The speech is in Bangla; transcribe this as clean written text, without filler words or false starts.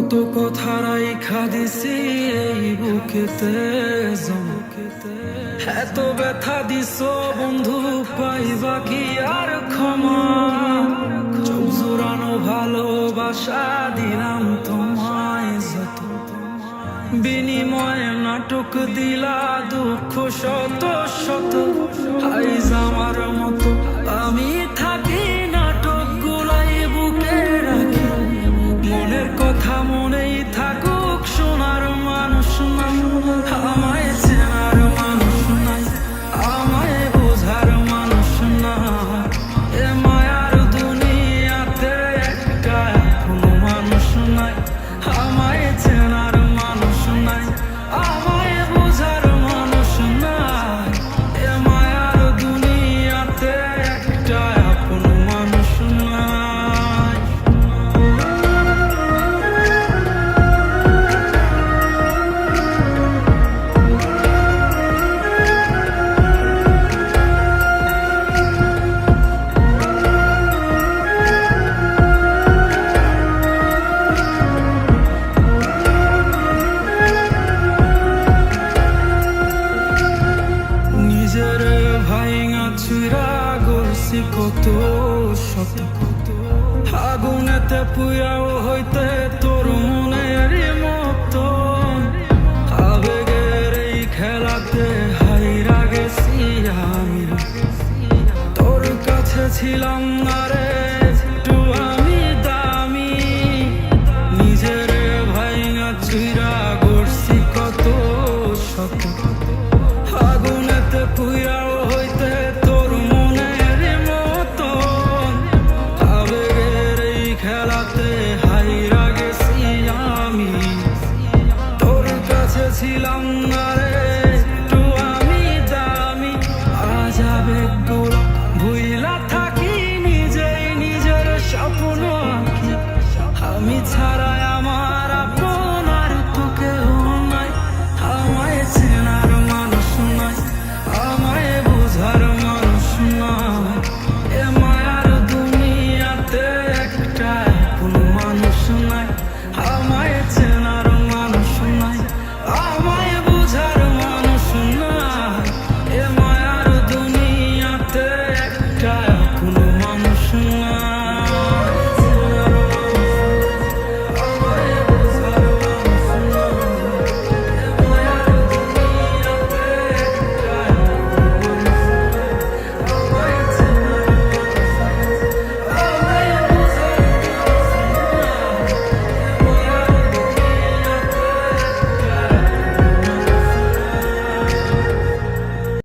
কত কথা রাইখা দিছি এই বুকেতে এত ব্যথা দিছ বন্ধু, পাইবা কি আর ক্ষমা? চোখ জোড়ানো ভালোবাসা দিলাম তোমায় যত, বিনিময়ে নাটক দিলা দুঃখ শত শত। আইজ আমার মতো আমি থাকি নাটক গুলাই বুকে রাখি, মনের কথা মনেই থাকুক, শোনার মানুষ নাই, আমায় চেনার মানুষ নাই, আমায় বোঝার মানুষ নাই। এ মায়ার দুনিয়াতে একটা কোনো মানুষ নাই, আমায় চেনার মানুষ নাই, আমায় বোঝার মানুষ নাই। এ মায়ার দুনিয়াতে একটা কোনো মানুষ নাই। নিজের ভাইঙা চুরা গলছি কত শত, আগুনেতে পুয়াও হইতে তোর মনের মতো। আবেগের এই খেলাতে হাইরা গেছি আমি, তোর কাছে ছিলাম না রে একটু আমি দামি। নিজের ভাইঙা চুরা গড়ছি কত শত, আগুনেতে পুয়াও